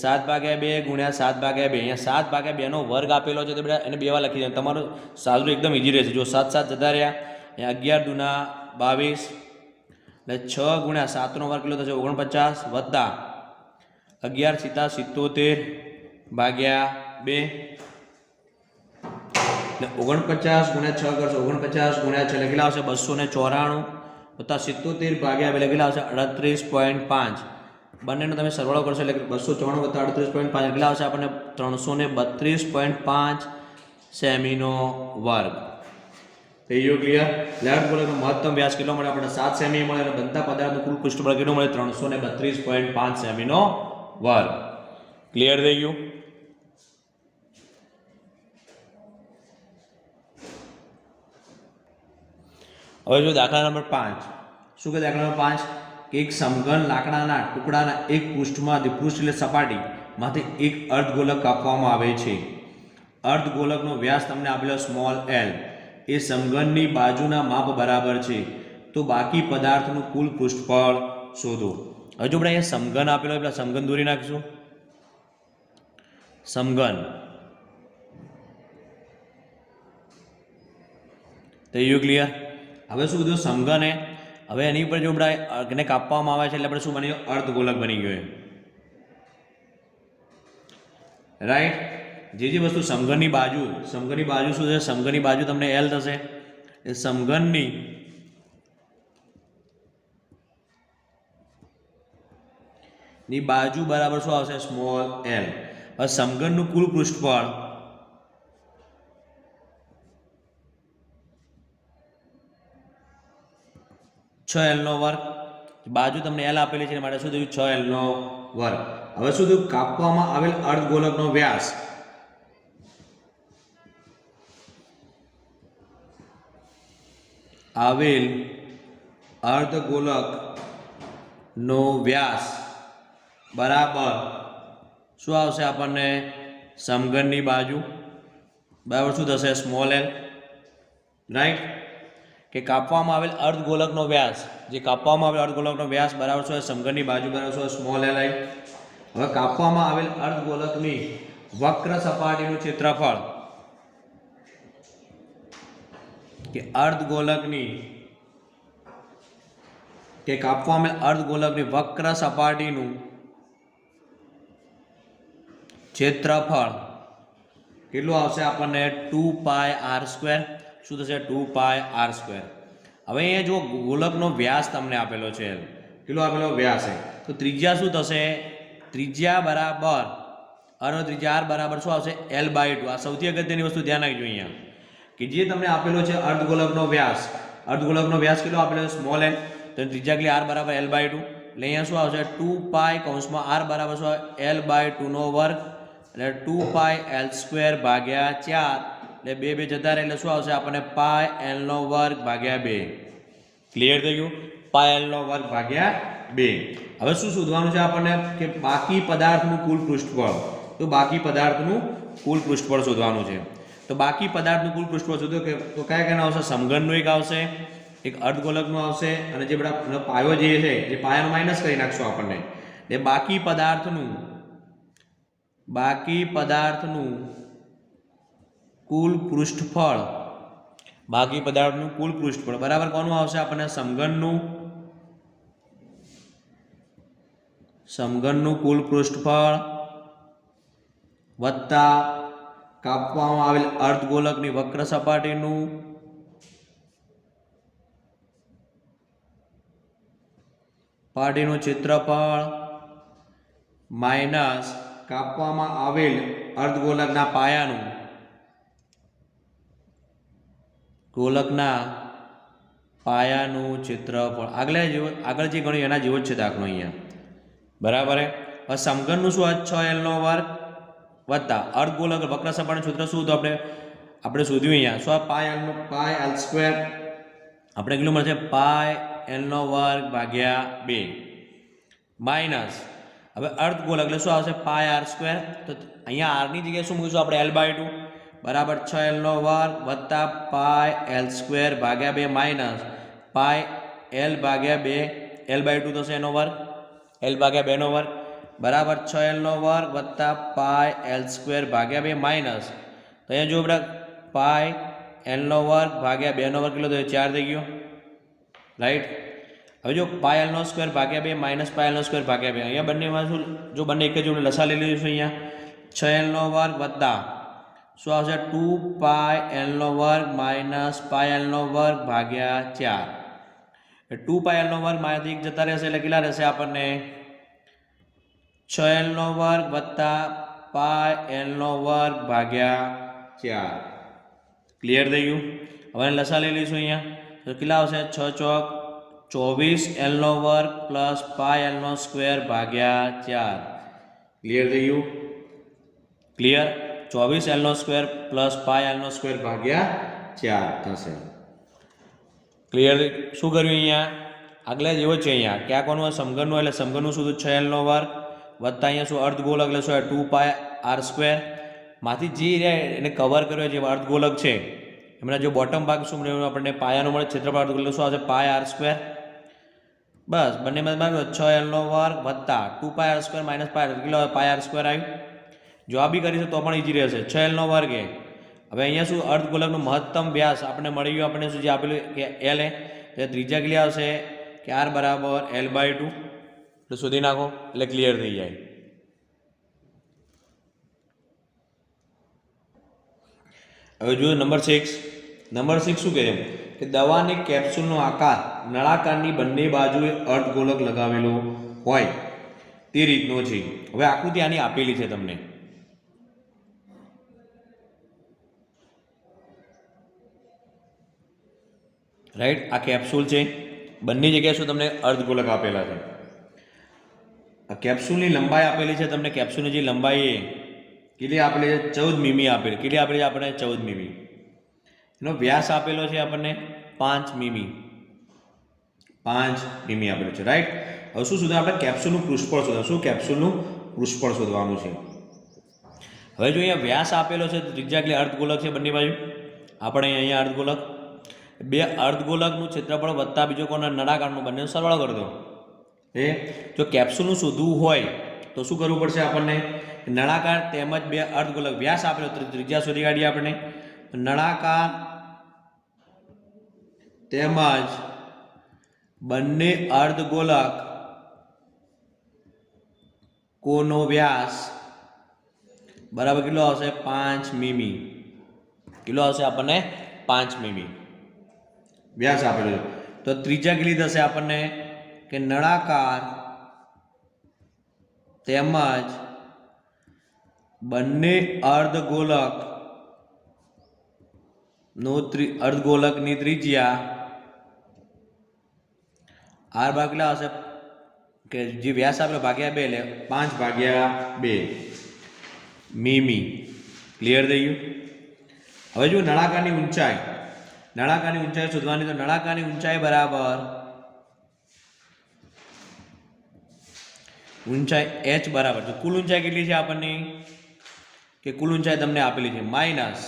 7/2 ગુણ્યા 7/2. અહીંયા 7/2 નો વર્ગ આપેલો છે તો બધા એને 2 વાર લખી દે. તમારું સાદું એકદમ ઈઝી રહેશે. જો 7 જતા રહ્યા, અહીંયા 11 દુના 22 એટલે 6 ગુણ્યા 7 નો વર્ગ કેટલો થશે? 49 વત્તા 11 × 77/2 એટલે 49 ગુણ્યા 6 કરશો, 49 ગુણ્યા 6 એટલે કેટલા આવશે? 294 વત્તા 77/2 એટલે કેટલા આવશે? 38.5. બંનેનો તમે સરવાળો કરશો એટલે 294 વત્તા 38.5 કેટલા આવશે? આપણને 332.5 સેમીનો વર્ગ. થઈ ગયો ક્લિયર? અર્ધગોલકનો મહત્તમ વ્યાસ કેટલો મળે? આપણે 7 સેમી મળે અને બનતા પદાર્થનું કુલ પૃષ્ઠફળ કેટલું મળે? 332.5 સેમીનો વર્ગ. ક્લિયર થઈ ગયું? હવે જો દાખલા નંબર 5 શું કે દાખલા નંબર 5 કે એક સમઘન લાકડાના ટુકડાના એક પૃષ્ઠમાંથી પૃષ્ઠ એટલે સપાટીમાંથી એક અર્ધગોલક કાપવામાં આવે છે. અર્ધગોલકનો વ્યાસ તમને આપેલો સ્મોલ l એ સમઘનની બાજુના માપ બરાબર છે, તો બાકી પદાર્થનું કુલ પૃષ્ઠફળ શોધો. હવે જો આપણે અહીંયા સમઘન આપેલો એટલે સમઘન દોરી નાખીશું. સમઘન થઈ ગયું ક્લિયર? હવે શું કીધું? સમઘન હે. હવે એની ઉપર જો એને કાપવામાં આવે છે એટલે આપણે શું બની ગયું? અર્ધગોલક બની ગયો. રાઈટ? જે વસ્તુ સમઘનની બાજુ શું છે? સમઘનની બાજુ તમને l થશે. એ સમઘનની બાજુ બરાબર શું આવશે? Small l. હવે સમઘનનું કુલ પૃષ્ઠફળ l નો વર્ગ. બાજુ તમને l આપેલી છે માટે શું થયું? 6l નો વર્ગ. હવે શું થયું? કાપવામાં આવેલ અર્ધગોલકનો વ્યાસ આવેલ અર્ધગોલકનો વ્યાસ બરાબર શું આવશે આપણને સમઘનની બાજુ બરાબર શું થશે સ્મોલ એલ રાઈટ કે કાપવામાં આવેલ અર્ધગોલકનો વ્યાસ જે કાપવામાં આવેલ અર્ધગોલકનો વ્યાસ બરાબર શું સમઘનની બાજુ બરાબર શું સ્મોલ એલ આઈ હવે કાપવામાં આવેલ અર્ધગોલકની વક્ર સપાટીનું ક્ષેત્રફળ કે અર્ધગોલકની કે કાપવામાં આવેલ અર્ધગોલકની વક્ર સપાટીનું ક્ષેત્રફળ કેટલું આવશે આપણને 2πr². શું થશે 2πr². હવે અહીંયા જો ગોલકનો વ્યાસ તમને આપેલો છે કેટલો આપેલો વ્યાસ છે તો ત્રિજ્યા શું થશે ત્રિજ્યા બરાબર અરે ત્રિજ્યા r બરાબર શું આવશે l/2. આ સૌથી અગત્યની વસ્તુ ધ્યાન રાખજો અહીંયા કે જે તમને આપેલો છે અર્ધગોલકનો વ્યાસ કેટલો આપેલો છે સ્મોલ l તો ત્રિજ્યા કેટલી r બરાબર l/2 એટલે અહીંયા શું આવશે 2π કૌંસમાં r બરાબર શું l/2 નો વર્ગ એટલે 2πl² ભાગ્યા 4 એટલે 2 જતા રહે એટલે શું આવશે આપણને πl નો વર્ગ ભાગ્યા 2. ક્લિયર થઈ ગયું πl નો વર્ગ ભાગ્યા 2. હવે શું શોધવાનું છે આપણને કે બાકી પદાર્થનું કુલ પૃષ્ઠફળ તો બાકી પદાર્થનું કુલ પૃષ્ઠફળ શોધવાનું છે તો બાકી પદાર્થનું કુલ પૃષ્ઠફળ શોધો કે તો કયા આવશે સમઘનનું એક આવશે એક અર્ધગોલકનું આવશે અને જે બધા પાયો જે છે જે પાયાનો માઇનસ કરી નાખશો આપણને એટલે બાકી પદાર્થનું કુલ પૃષ્ઠફળ બરાબર કોનું આવશે આપણને સમઘનનું કુલ પૃષ્ઠફળ વત્તા કાપવામાં આવેલ અર્ધગોલકની વક્ર સપાટીનું ક્ષેત્રફળ માઇનસ કાપવામાં આવેલ અર્ધગોલકના પાયાનું ક્ષેત્રફળ આગળ જે ગણ્યું એના જેવો જ છે દાખલો અહીંયા બરાબર હવે સમઘનનું શું 6l નો વર્ગ વત્તા અર્ધગોલક વક્ર સપાટીનું સૂત્ર શું હતું આપણે શોધ્યું અહીંયા શું πl² આપણે કેટલું મળશે πl નો વર્ગ ભાગ્યા 2 માઇનસ હવે અર્ધગોલક એટલે શું આવશે πr² તો અહીંયા r ની જગ્યાએ શું મૂકીશું આપણે l/2 બરાબર 6l નો વર્ગ વત્તા πl² ભાગ્યા 2 માઇનસ πl ભાગ્યા 2 l/2 થશે એનો વર્ગ l ભાગ્યા 2 નો વર્ગ બરાબર 6l નો વર્ગ વત્તા πl² ભાગ્યા 2 માઇનસ તો અહીંયા જો આપણે πl નો વર્ગ ભાગ્યા 2 નો વર્ગ કેટલો થયો 4 થઈ ગયો રાઈટ હવે જો πl² ભાગ્યા 2 માઇનસ πl² ભાગ્યા 2 અહીંયા બંનેમાં શું જો બંને એક જ જોડે લસા લઈ લઈશું અહીંયા 6l નો વર્ગ વત્તા શું આવશે 2πl નો વર્ગ માઇનસ πl નો વર્ગ ભાગ્યા 4 2πl નો વર્ગ માંથી 1 જતા રહેશે એટલે કેટલા રહેશે આપણને 6l નો વર્ગ વત્તા πl નો વર્ગ ભાગ્યા 4. ક્લિયર થઈ ગયું હવે લસા લઈ લઈશું અહીંયા તો કેટલા આવશે 6 ચોક 24l નો વર્ગ પ્લસ πl² ભાગ્યા 4. ક્લિયર થઈ ગયું ક્લિયર 24l² પ્લસ πl² ભાગ્યા 4 થશે. ક્લિયર શું કર્યું અહીંયા આગલા જેવો છે અહીંયા ક્યાં કોનું સમઘનનું એટલે સમઘનનું શું 6l નો વર્ગ વત્તા અહીંયા શું અર્ધગોલક એટલે શું 2πr² માંથી જે એને કવર કર્યો જે અર્ધગોલક છે એમના જો બોટમ ભાગ શું મળ્યું આપણને પાયાનો મળે ક્ષેત્રફળ અર્ધગોલક શું આવશે πr². બસ બંનેમાં 6l નો વર્ગ વત્તા 2πr² માઇનસ કેટલો πr² આવ્યું જો આ બી કરીશું તો પણ ઈઝી રહેશે 6l નો વર્ગ એ હવે અહીંયા શું અર્ધગોલકનો મહત્તમ વ્યાસ આપણે મળી ગયો આપણને શું જે આપેલું કે l તો ત્રિજ્યા કેટલી આવશે કે r બરાબર l/2 એટલે શોધી નાખો એટલે ક્લિયર થઈ જાય. હવે જો નંબર 6 શું કહે છે કે દવાની કેપ્સ્યુલનો આકાર નળાકારની બંને બાજુએ અર્ધગોલક લગાવેલો હોય તે રીતનો છે. હવે આકૃતિ આની આપેલી છે તમને રાઈટ આ કેપ્સ્યુલ છે બંને જગ્યાએ શું તમને અર્ધગોલક આપેલા છે. આ કેપ્સ્યુલની લંબાઈ આપેલી છે તમને કેપ્સ્યુલની જે લંબાઈ એ કેટલી આપેલી છે 14 મીમી આપેલી કેટલી આપેલી છે આપણે 14 મીમી. એનો વ્યાસ આપેલો છે આપણને 5 મીમી 5 મીમી આપેલું છે, રાઈટ। હવે શું શોધવાનું આપણે કેપ્સ્યુલનું પૃષ્ઠફળ શોધવાનું। શું કેપ્સ્યુલનું પૃષ્ઠફળ શોધવાનું છે। હવે જો અહીંયા વ્યાસ આપેલો છે તો ત્રિજ્યા એટલે અર્ધગોલક છે બંને બાજુ, આપણે અહીંયા અર્ધગોલક, બે અર્ધગોલકનું ક્ષેત્રફળ વત્તા બીજો કોનો નળાકારનું બંનેનો સરવાળો કરી દો। એ જો કેપ્સ્યુલનું શોધવું હોય તો શું કરવું પડશે આપણને, નળાકાર તેમજ બે અર્ધગોલક વ્યાસ આપેલો તો ત્રિજ્યા શોધી કાઢીએ આપણે। નળાકાર તેમજ બંને અર્ધગોલક કોનો વ્યાસ બરાબર કેટલો આવશે 5 મીમી। કેટલો આવશે આપણને 5 મીમી વ્યાસ આપેલો છે તો ત્રિજ્યા કેટલી થશે આપણને કે નળાકાર તેમજ બંને અર્ધગોલક નો અર્ધગોલકની ત્રિજ્યા r ભાગ કેટલા આવશે કે જે વ્યાસ આપેલો ભાગ્યા 2 એટલે 5/2 મીમી। ક્લિયર થઈ ગયું। હવે જો નળાકારની ઊંચાઈ શોધવાની તો નળાકારની ઊંચાઈ બરાબર ઊંચાઈ h બરાબર તો કુલ ઊંચાઈ કેટલી છે આપણને કે કુલ ઊંચાઈ તમને આપેલી છે માઇનસ।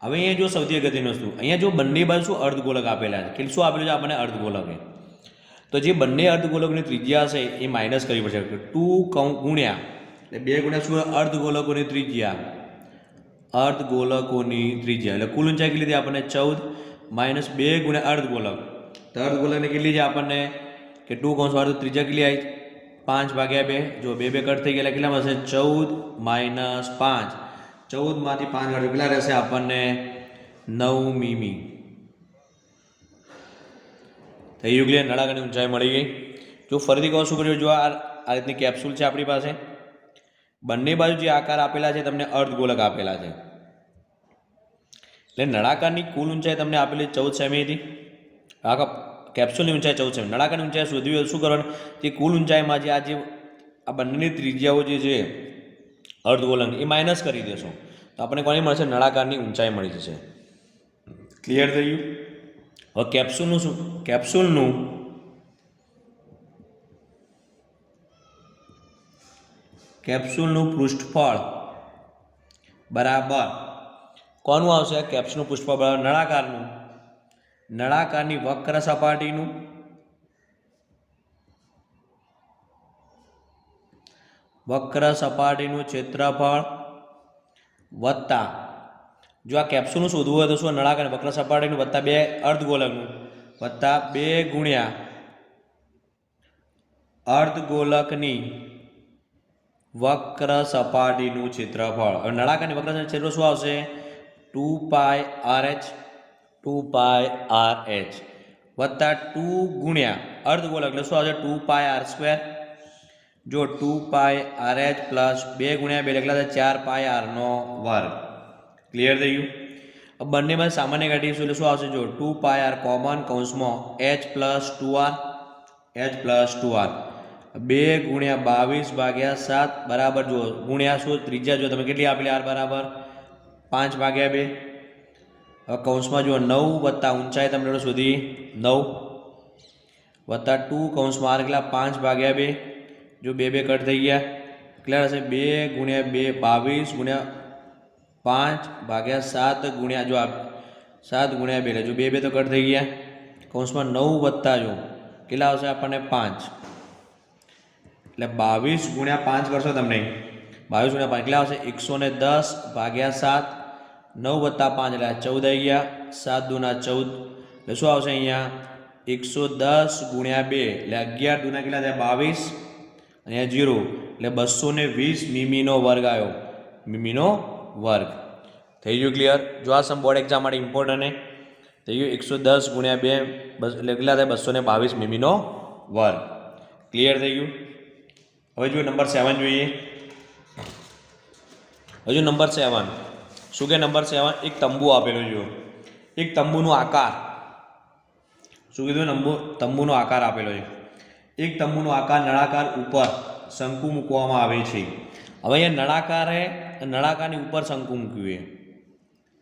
હવે અહીંયા જો સૌથી અગત્યની વસ્તુ, અહીંયા જો બંને બાજુ શું અર્ધગોલક આપેલા છે કે શું આપેલું છે આપણને અર્ધગોલક, તો જે બંને અર્ધગોલકની ત્રિજ્યા હશે એ માઇનસ કરવી પડશે। 2 ગુણ્યા એટલે 2 ગુણ્યા શું અર્ધગોલકોની ત્રિજ્યા એટલે કુલ ઊંચાઈ કેટલી થઈ આપણને 14 માઇનસ 2 ગુણ્યા અર્ધગોલક, તો અર્ધગોલકની કેટલી છે આપણને કે 2 કૌંસ વાળું ત્રિજ્યા કેટલી આવી 5/2, જો 2 કટ થઈ ગયા કેટલા મળશે 14 માઇનસ 5, 14 માંથી 5 કાઢો કેટલા રહેશે આપણને 9 મીમી। થઈ ગયું ક્લિયર, નળાકારની ઊંચાઈ મળી ગઈ। જો ફરીથી કહું શું કર્યું, જો આ રીતની કેપ્સ્યુલ છે આપણી પાસે, બંને બાજુ જે આકાર આપેલા છે તમને અર્ધગોલક આપેલા છે, એટલે નળાકારની કુલ ઊંચાઈ તમને આપેલી 14 સેમી હતી, આખા કેપ્સ્યુલની ઊંચાઈ 14 સેમી, નળાકારની ઊંચાઈ શોધવી હોય શું કરવાનું, તે કુલ ઊંચાઈમાં જે આ બંનેની ત્રિજ્યાઓ જે છે અર્ધગોલકની એ માઇનસ કરી દેશો તો આપણને કોની મળશે, નળાકારની ઊંચાઈ મળી જશે। ક્લિયર થઈ ગયું। હવે કેપ્સ્યુલનું શું, કેપ્સ્યુલનું પૃષ્ઠફળ બરાબર કોનું આવશે, કેપ્સ્યુલનું પૃષ્ઠફળ બરાબર નળાકારની વક્ર સપાટીનું ક્ષેત્રફળ વત્તા, જો આ કેપ્સ્યુલનું શોધવું હોય તો શું નળાકાર વક્ર સપાટીનું વત્તા 2 અર્ધગોલકનું વત્તા 2 ગુણ્યા અર્ધગોલકની વક્ર સપાટીનું ક્ષેત્રફળ। હવે નળાકારની વક્ર સપાટીનું ક્ષેત્રફળ શું આવશે 2πRh વત્તા 2 ગુણ્યા અર્ધગોલક એટલે શું આવશે 2πr², જો 2πRh પ્લસ 2 ગુણ્યા 2 એટલે 4πr²। ક્લિયર થઈ ગયું। अब બંનેમાં સામાન્ય કાઢીશું એટલે શું આવશે, જો 2πr કોમન કૌંસમાં h પ્લસ 2r 2 ગુણ્યા 22/7 બરાબર, જો ગુણ્યા શું ત્રિજ્યા જો તમે કેટલી આપેલી r બરાબર 5/2, હવે કૌંસમાં જો 9 વત્તા ઊંચાઈ તમને શોધી 9 વત્તા 2 કૌંસમાં r કેટલા 5/2, જો 2 કટ થઈ ગયા કેટલા હશે 2 ગુણ્યા 2 22 ગુણ્યા 5/7 ગુણ્યા જો 7 ગુણ્યા 2 એટલે જો 2 તો કટ થઈ ગયા, કૌંસમાં 9 વત્તા જો કેટલા આવશે આપણને 5, એટલે 22 ગુણ્યા 5 કરશો તમને 22 ગુણ્યા 5 કેટલા આવશે 110/7, 9 વત્તા 5 એટલે 14 આવી ગયા, 7 દુના 14 એટલે શું આવશે અહીંયા 110 ગુણ્યા 2 એટલે 11 દુના કેટલા થયા 22, અહીંયા 0 એટલે 220 મીમીનો વર્ગ આવ્યો, મીમીનો વર્ગ। થઈ ગયું ક્લિયર। જો આ સમ બોર્ડ એક્ઝામ માટે ઇમ્પોર્ટન્ટ થઈ ગયું, 110 ગુણ્યા 2 એટલે કેટલા થાય 222 મીમીનો વર્ગ। ક્લિયર થઈ ગયું। હવે જો નંબર 7 જોઈએ, હજુ નંબર 7 શું કે નંબર 7 એક તંબુ આપેલો જો, એક તંબુનો આકાર શું કીધું, તંબુનો આકાર આપેલો છે, એક તંબુનો આકાર નળાકાર ઉપર શંકુ મૂકવામાં આવે છે। હવે અહીંયા નળાકારની ઉપર શંકુ મૂક્યું છે,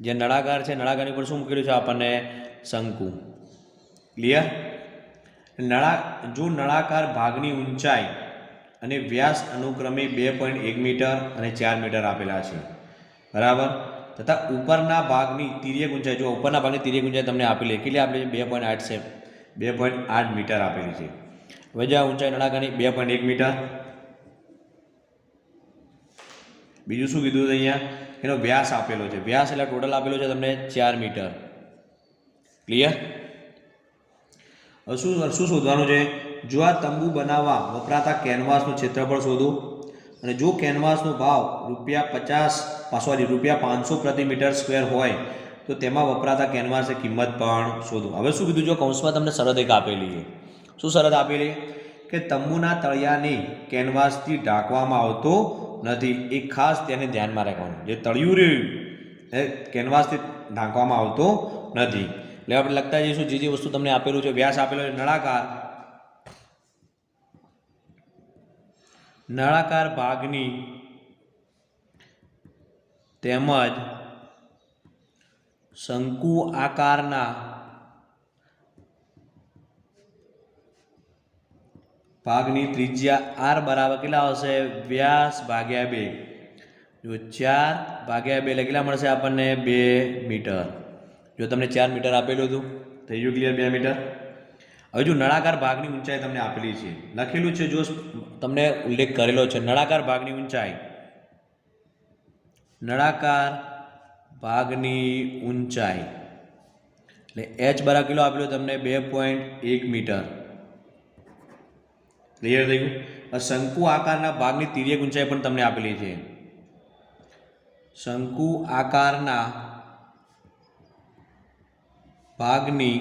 જે નળાકાર છે નળાકારની ઉપર શું મૂકેલું છે આપણને શંકુ। ક્લિયર? જો નળાકાર ભાગની ઊંચાઈ અને વ્યાસ અનુક્રમે 2.1 મીટર અને 4 મીટર આપેલા છે, બરાબર, તથા ઉપરના ભાગની તિર્યક ઊંચાઈ, જો ઉપરના ભાગની તિર્યક ઊંચાઈ તમને આપેલી કેટલી આપેલી છે? 2.8 છે, 2.8 મીટર આપેલી છે. હવે જો આ ઊંચાઈ નળાકારની 2.1 મીટર, બીજું શું કીધું છે અહીંયા? એનો વ્યાસ આપેલો છે, વ્યાસ એટલે ટોટલ આપેલો છે તમને 4 મીટર. ક્લિયર? હવે શું શોધવાનું છે? જો આ તંબુ બનાવવા વપરાતા કેનવાસનું ક્ષેત્રફળ શોધો અને જો કેનવાસનો ભાવ ₹500 પ્રતિ મીટર સ્ક્વેર હોય તો તેમાં વપરાતા કેનવાસની કિંમત પણ શોધો. હવે શું કીધું? જો કૌંસમાં તમને શરત એક આપેલી છે. શું શરત આપેલી? કે તંબુના તળિયાને કેનવાસથી ઢાંકવામાં આવતો નથી. એ ખાસ તેને ધ્યાનમાં રાખવાનું. જે તળિયું રહ્યું એ કેનવાસથી ઢાંકવામાં આવતો નથી. એટલે આપણે લખતા જઈશું જે વસ્તુ તમને આપેલું છે. વ્યાસ આપેલો છે નળાકાર ભાગની તેમજ શંકુ આકારના ભાગની ત્રિજ્યા r બરાબર કેટલા આવશે? વ્યાસ ભાગ્યા 2. જો 4 ભાગ્યા 2 એટલે કેટલા મળશે આપણને? 2 મીટર. જો તમને 4 મીટર આપેલું હતું, થઈ ગયું ક્લિયર? 2 મીટર. હવે જો નળાકાર ભાગની ઊંચાઈ તમને આપેલી છે, લખેલું છે, જો તમને ઉલ્લેખ કરેલો છે નળાકાર ભાગની ઊંચાઈ, નળાકાર ભાગની ઊંચાઈ એટલે h બરાબર કેટલો આપેલો તમને? 2.1 મીટર. ક્લિયર થઈ ગયું? શંકુ આકારના ભાગની તિર્યક ઊંચાઈ પણ તમને આપેલી છે. શંકુ આકારના ભાગની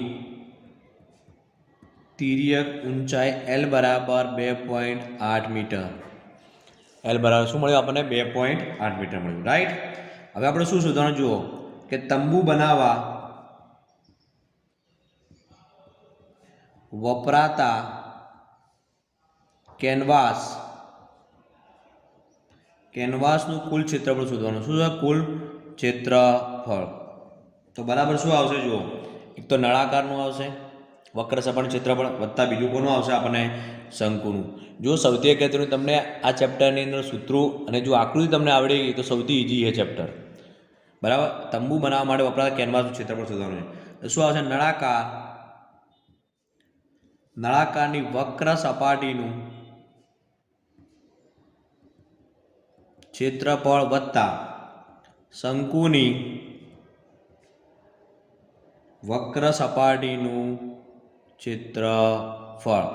તિર્યક ઊંચાઈ L બરાબર 2.8 મીટર. L બરાબર શું મળ્યું આપણને? 2.8 મીટર મળ્યું. રાઈટ? હવે આપણે શું શોધવાનું? જુઓ કે તંબુ બનાવવા વપરાતા કેનવાસનું કુલ ક્ષેત્રફળ શોધવાનું. શું છે? કુલ ક્ષેત્રફળ. તો બરાબર શું આવશે? જુઓ, એક તો નળાકારનું આવશે વક્ર સપાટીનું ક્ષેત્રફળ વત્તા બીજું કોનું આવશે આપણને? શંકુનું. જો સૌથી અગત્યનું તમને આ ચેપ્ટરની અંદર સૂત્રો અને જો આકૃતિ તમને આવડી ગઈ તો સૌથી ઇઝી છે ચેપ્ટર. બરાબર? તંબુ બનાવવા માટે વપરાતા કેનવાસનું ક્ષેત્રફળ શોધવાનું છે. શું આવશે? નળાકારની વક્ર સપાટીનું ક્ષેત્રફળ વત્તા શંકુની વક્ર સપાટીનું ક્ષેત્રફળ.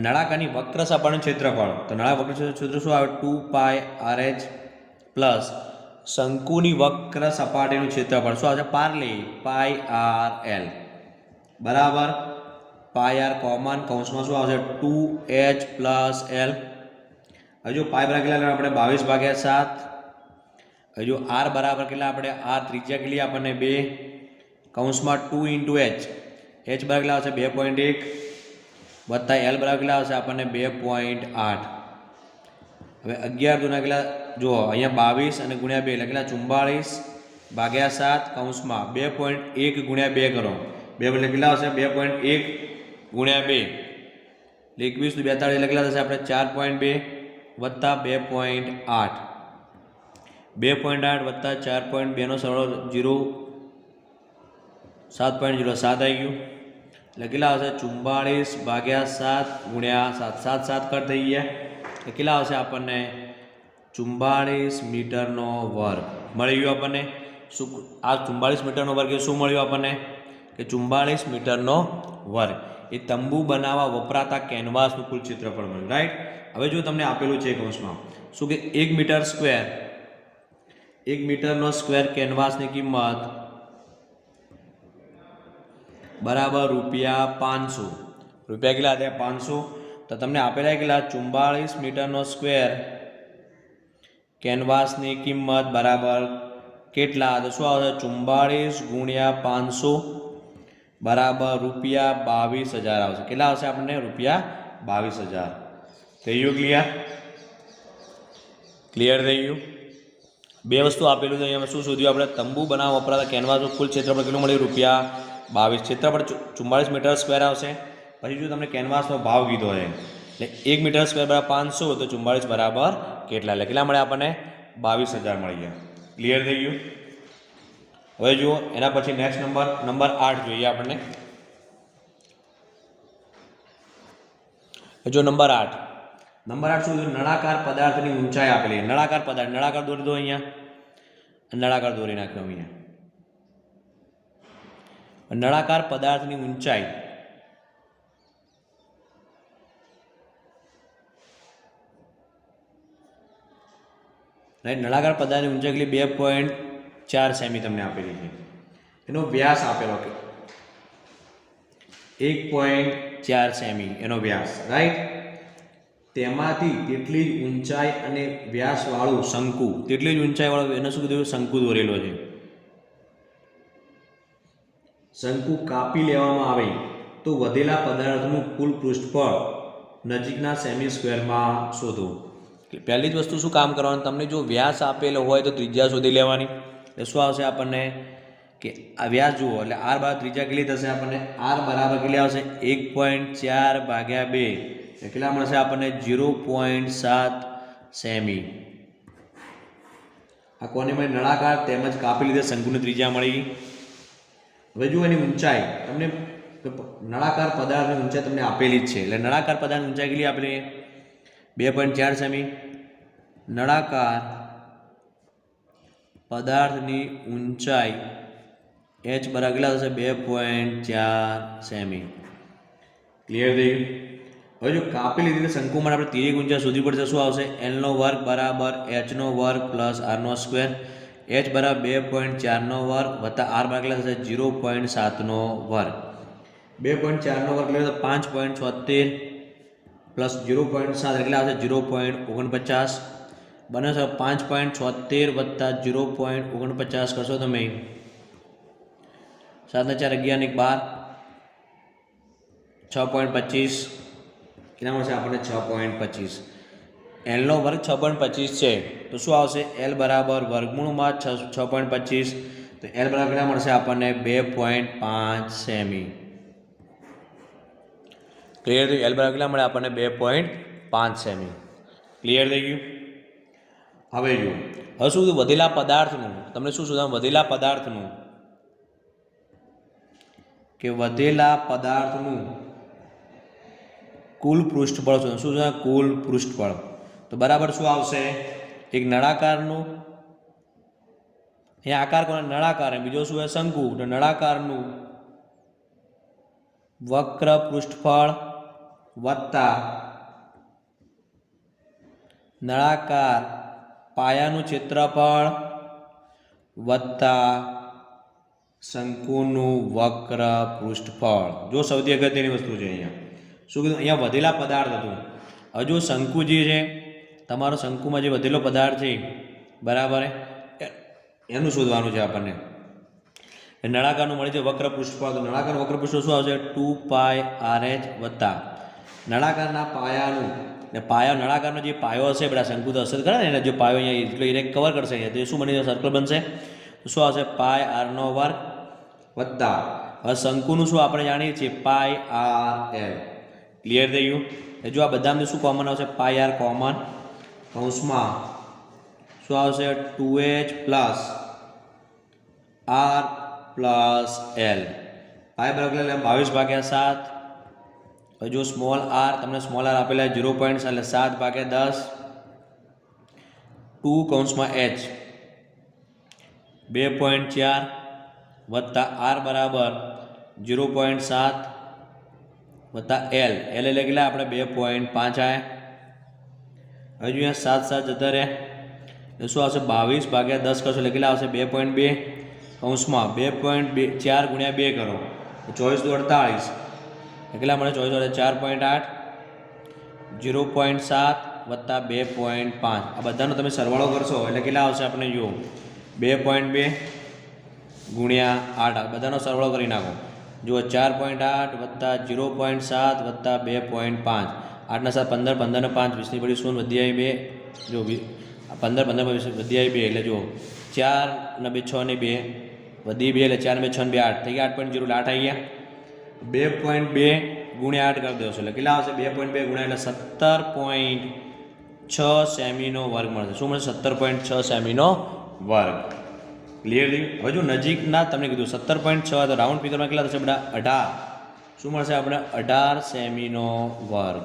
નળાકારની વક્ર સપાટીનું ક્ષેત્રફળ, તો નળાકાર વક્ર ક્ષેત્ર શું આવે? 2πRh પ્લસ શંકુની વક્ર સપાટીનું ક્ષેત્રફળ શું આવશે? પારલે πRL બરાબર πR કોમન, કૌંસમાં શું આવશે? 2h plus L. હવે જો પાઈ બરાબર કેટલા આપણે? 22 ભાગ્યા 7. હવે જો r બરાબર કેટલા આપણે? r ત્રિજ્યા કેટલી આપણને? 2, કૌંસમાં 2 ઇન્ટુ h. h બરાબર કેટલા આવશે? 2.1 વત્તા L બરાબર કેટલા આવશે આપણને? 2.8. હવે 11 દુના કેટલા? જુઓ અહીંયા 22 અને ગુણ્યા 2 એટલે કેટલા? 44 ભાગ્યા 7 કૌંસમાં 2.1 ગુણ્યા 2 કરો. 2 એટલે કેટલા આવશે? 2.1 ગુણ્યા 2 એટલે 21 42 એટલે કેટલા થશે આપણે? 4.2 વત્તા 2.8. 2.8 વત્તા 4.2 નો સરવાળો 0 7.07 આવી ગયું એટલે કેટલા આવશે? 44 ભાગ્યા 7 ગુણ્યા 7 7 કટ થઈ ગયા એટલે કેટલા આવશે આપણને? 44 મીટરનો વર્ગ મળી ગયો આપણને. શું આ 44 મીટરનો વર્ગ એ શું મળ્યું આપણને? કે 44 મીટરનો વર્ગ એ તંબુ બનાવવા વપરાતા કેનવાસનું કુલ ક્ષેત્રફળ મળ્યું. રાઈટ? હવે જો તમને આપેલું છે કૌંસમાં શું કે 1 મીટર સ્ક્વેર, 1 મીટરનો સ્ક્વેર કેનવાસની કિંમત બરાબર ₹500. રૂપિયા કેટલા હતા? 500. તો તમને આપેલા કેટલા? 44 મીટરનો સ્ક્વેર કેનવાસની કિંમત બરાબર કેટલા? તો શું આવશે? 44 ગુણ્યા 500 બરાબર ₹22,000 આવશે. કેટલા આવશે આપણને? ₹22,000. થઈ ગયું ક્લિયર? ક્લિયર થઈ ગયું? બે વસ્તુ આપેલું છે. અહીંયા શું શોધ્યું આપણે? તંબુ બનાવવા વપરાતા કેનવાસનું કુલ ક્ષેત્રફળ કેટલું મળ્યું? 22 ક્ષેત્રફળ 44 મીટર સ્ક્વેર આવશે। પછી જો તમને કેનવાસનો ભાવ કીધો છે એટલે 1 મીટર સ્ક્વેર બરાબર 500 તો 44 બરાબર કેટલા, એટલે કેટલા મળે આપણને 22,000 મળી ગયા। ક્લિયર થઈ ગયું। હવે જુઓ એના પછી નેક્સ્ટ નંબર 8 જોઈએ આપણને। જો નંબર 8 શું કીધું, નળાકાર પદાર્થની ઊંચાઈ આપેલી। નળાકાર દોરી દો, અહીંયા નળાકાર દોરી નાખ્યો। અહીંયા નળાકાર પદાર્થની ઊંચાઈ નળાકાર પદાર્થની ઊંચાઈ કેટલી 2.4 સેમી તમને આપેલી છે। એનો વ્યાસ આપેલો કે 1.4 સેમી એનો વ્યાસ, રાઈટ। તેમાંથી તેટલી જ ઊંચાઈ અને વ્યાસવાળું શંકુ, તેટલી જ ઊંચાઈવાળું એને શું કીધું, શંકુ દોરેલો છે। શંકુ કાપી લેવામાં આવે તો વધેલા પદાર્થનું કુલ પૃષ્ઠફળ નજીકના સેમી સ્ક્વેરમાં શોધો। પહેલી જ વસ્તુ શું કામ કરવાનું, તમને જો વ્યાસ આપેલો હોય તો ત્રિજ્યા શોધી લેવાની। એટલે શું આવશે આપણને કે આ વ્યાસ જુઓ એટલે r બરાબર ત્રિજ્યા કેટલી થશે આપણને, r બરાબર કેટલી આવશે 1.4 ભાગ્યા 2 એટલે કેટલા મળશે આપણને 0.7 સેમી। આ કોને મળી, નળાકાર તેમજ કાપી લીધે શંકુની ત્રિજ્યા મળી। હવે જુઓ એની ઊંચાઈ તમને નળાકાર પદાર્થની ઊંચાઈ તમને આપેલી જ છે, એટલે નળાકાર પદાર્થની ઊંચાઈ કેટલી આપેલી 2.4 સેમી। નળાકાર પદાર્થની ઊંચાઈ h બરાબર કેટલા થશે 2.4 સેમી। ક્લિયર થઈ ગયું। હવે જો કાપી લીધી શંકુ માટે આપણે તિર્યક ઊંચાઈ શોધવી પડશે। શું આવશે, l નો વર્ગ બરાબર h નો વર્ગ પ્લસ r નો સ્ક્વેર। h બરાબર 2.4 નો વર્ગ વત્તા r બરાબર કેટલા થશે 0.7 નો વર્ગ। 2.4 નો વર્ગ એટલે 5.76 પ્લસ 0.7 એટલે આવશે 0.49 બને છે 5.76 વત્તા 0.49 કરશો તમે 7 ને 4 11 ને 12 6.25 કેટલા મળશે આપણને 6.25। l નો વર્ગ 6.25 છે તો શું આવશે l બરાબર વર્ગમૂળમાં 6.25 તો l બરાબર કેટલા મળશે આપણને 2.5 સેમી। ક્લિયર થયું, l બરાબર કેટલા મળે આપણને 2.5 સેમી। ક્લિયર થઈ ગયું। હવે જુઓ હવે શું વધેલા પદાર્થનું તમને શું શોધવાનું, વધેલા પદાર્થનું કે વધેલા પદાર્થનું કુલ પૃષ્ઠફળ શું છે, કુલ પૃષ્ઠફળ તો બરાબર શું આવશે, એક નળાકારનું અહીંયા આકાર કોને નળાકાર, બીજો શું છે શંકુ, તો નળાકારનું વક્ર પૃષ્ઠફળ વત્તા નળાકાર પાયાનું ક્ષેત્રફળ વત્તા શંકુનું વક્ર પૃષ્ઠફળ। જો સૌથી અગત્યની વસ્તુ છે અહીંયા શું કીધું, અહીંયા વધેલા પદાર્થ હતું। હવે જો શંકુ જે છે તમારો શંકુમાં જે વધેલો પદાર્થ છે બરાબર એનું શોધવાનું છે આપણને। નળાકારનું મળી જાય વક્ર પૃષ્ઠફળ, તો નળાકાર વક્ર પૃષ્ઠફળ શું આવશે 2πRh વત્તા નળાકારના પાયાનું પાયા નળાકારનો જે પાયો હશે બધા શંકુ તો હશે ખરા ને, એને જે પાયો અહીંયા એટલો એને કવર કરશે અહીંયા તો શું બની જશે, સર્કલ બનશે। તો શું આવશે πr નો વર્ગ વત્તા હવે શંકુનું શું આપણે જાણીએ છીએ πrl। ક્લિયર થઈ ગયું। જો આ બધામાં શું કોમન આવશે πr કોમન, કૌંસમાં શું આવશે 2h plus r plus l, પાય બરાબર 22/7। હવે જો સ્મોલ r તમને સ્મોલ r આપેલા 0.7/10 2 કૌંસમાં h 2.4 વત્તા r બરાબર 0.7 વત્તા l એટલે કેટલા આપણે 2.5 આવ્યા। હવે જો અહીંયા 7 જતા રહે એટલે શું આવશે 22/10 કરશો એટલે કેટલા આવશે 2.2 કૌંસમાં 2.4 ગુણ્યા 2 કરો 24 કેટલા મળે 24 4.8 0.7 વત્તા 2.5 આ બધાનો તમે સરવાળો કરશો એટલે કેટલા આવશે આપણે જુઓ 2.2 ગુણ્યા 8 બધાનો સરવાળો કરી નાખો જુઓ 4.8 વત્તા 0.7 વત્તા 2.5 8 ના 7 15 15 ને 5 20 ની પડી 0 વધી આવી 2 જો 15 15 વધી આવી 2 એટલે જુઓ 4 ને 2 6 ને 2 વધી 2 એટલે 4 2 6 2 8 થઈ ગયા 8.0 એટલે 8 આવી ગયા 2.2 ગુણ્યા 8 કરી દો એટલે કેટલા આવશે 2.2 ગુણ્યા એટલે 17.6 સેમીનો વર્ગ મળશે શું મળશે 17.6 સેમીનો વર્ગ ક્લિયરલી હવે જો નજીકના તમને કીધું 17.6 તો રાઉન્ડ ફિગરમાં કેટલા થશે બધા 18 શું મળશે આપણે 18 સેમીનો વર્ગ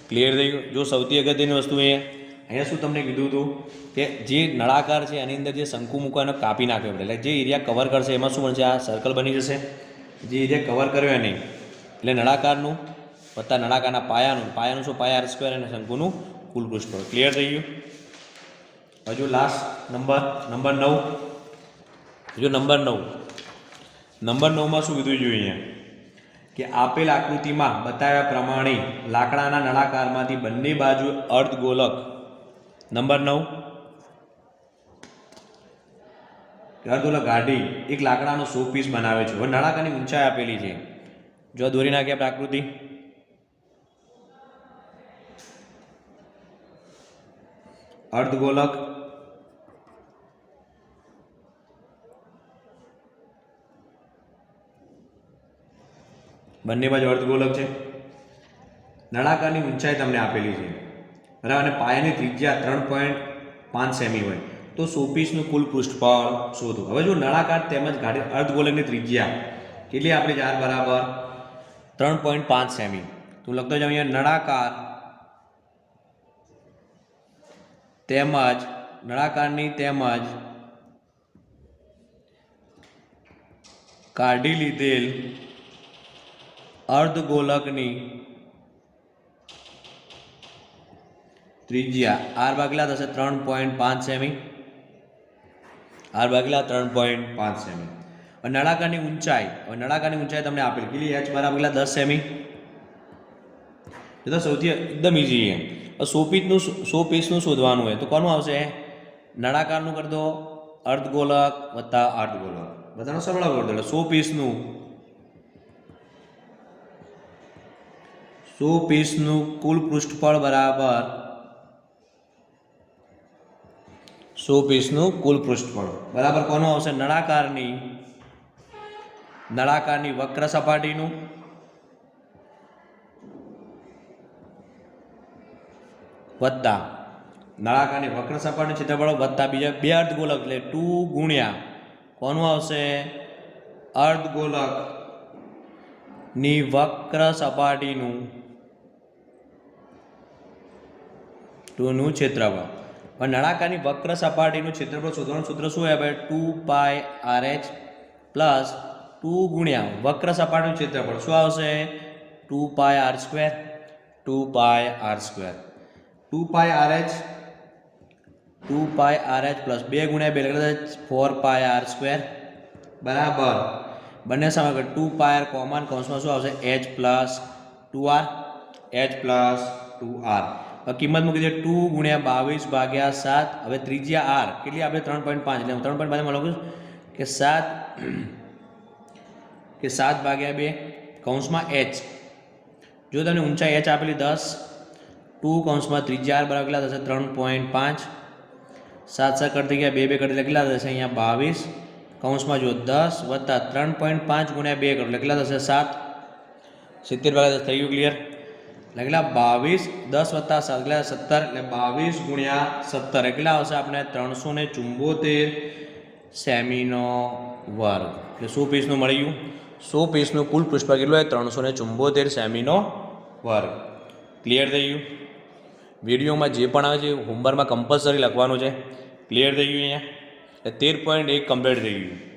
ક્લિયર થઈ ગયું જો સૌથી અગત્યની વસ્તુ એ અહીંયા શું તમને કીધું હતું કે જે નળાકાર છે એની અંદર જે શંકુ મૂકવાનો કાપી નાખ્યો આપણે એટલે જે એરિયા કવર કરશે એમાં શું બનશે આ સર્કલ બની જશે જે એરિયા કવર કર્યો નહીં એટલે નળાકારનું વત્તા નળાકારના પાયાનું શું પાયા r² અને શંકુનું કુલ પૃષ્ઠફળ ક્લિયર થઈ ગયું હજુ લાસ્ટ નંબર 9 જો નંબર 9માં શું કીધું જોઈએ અહીંયા કે આપેલ આકૃતિમાં બતાવ્યા પ્રમાણે લાકડાના નળાકારમાંથી બંને બાજુ અર્ધગોલક નંબર 9 અર્ધગોલક કાઢી એક લાકડાનો શો પીસ બનાવે છે હવે નળાકારની ઊંચાઈ આપેલી છે જો દોરી નાખીએ આપણે આકૃતિ અર્ધગોલક બંને બાજુ અર્ધગોલક છે નળાકારની ઊંચાઈ તમને આપેલી છે બરાબર અને પાયાની ત્રિજ્યા 3.5 સેમી હોય તો શોપીસનું કુલ પૃષ્ઠફળ શોધો હવે જો નળાકાર તેમજ અર્ધગોલકની ત્રિજ્યા કેટલી આપણી ચાર બરાબર 3.5 સેમી તો લખતો જાઉં અહીંયા નળાકારની તેમજ કાઢી લીધેલ અર્ધગોલકની ત્રિજ્યા r ભાગલા થશે 3.5 સેમી r ભાગલા 3.5 સેમી અને નળાકારની ઊંચાઈ તમને આપેલી કેટલી h બરાબર 10 સેમી એ તો સૌથી એકદમ ઈઝી છે સો પીસનું શોધવાનું હોય તો કોનું આવશે નળાકારનું કરી દો અર્ધગોલક વત્તા અર્ધગોલક બધાનો સરવાળો કરી દો એટલે 100 પીસનું કુલ પૃષ્ઠફળ બરાબર 100 પીસનું કુલ પૃષ્ઠફળ બરાબર કોનું આવશે નળાકારની વક્ર સપાટીનું વત્તા નળાકારની વક્ર સપાટીનું ક્ષેત્રફળ વત્તા બીજા બે અર્ધગોલક એટલે 2 ગુણ્યા કોનું આવશે અર્ધગોલકની વક્ર સપાટીનું નું ક્ષેત્રફળ પણ નળાકારની વક્ર સપાટીનું ક્ષેત્રફળ શોધવાનું સૂત્ર શું આવે 2πRh પ્લસ 2 ગુણ્યા વક્ર સપાટીનું ક્ષેત્રફળ શું આવશે 2πr² 2πRh પ્લસ 2 ગુણ્યા 2 એટલે 4πr² બરાબર બંને સામે 2πr કોમન કૌંસમાં શું આવશે h પ્લસ 2r કિંમત મૂકી દે 2 ગુણ્યા 22 ભાગ્યા 7 હવે ત્રિજ્યા r કેટલી આપણે 3.5 એટલે 3.5 માં લખું કે 7 ભાગ્યા 2 કૌંસમાં h જો તમને ઊંચાઈ h આપેલી 10 2 કૌંસમાં ત્રિજ્યા r બરાબર કેટલા થશે 3.5 7 કટ થઈ ગયા 2 કટ એટલે કેટલા થશે અહીંયા 22 કૌંસમાં જો 10 વત્તા 3.5 ગુણ્યા 2 કરો એટલે કેટલા થશે 7 70 ભાગ્યા 10 થઈ ગયું ક્લિયર એટલે 22 10 વત્તા 7 એટલે 17 એટલે 22 ગુણ્યા 17 કેટલા આવશે આપણે 374 સેમીનો વર્ગ એટલે 100 પીસનું મળી ગયું 100 પીસનું કુલ પૃષ્ઠફળ કેટલું હોય 374 સેમીનો વર્ગ ક્લિયર થઈ ગયું વિડીયોમાં જે પણ આવે છે હોમવર્કમાં કમ્પલસરી લખવાનું છે ક્લિયર થઈ ગયું અહીંયા 13.1 કમ્પ્લીટ થઈ ગયું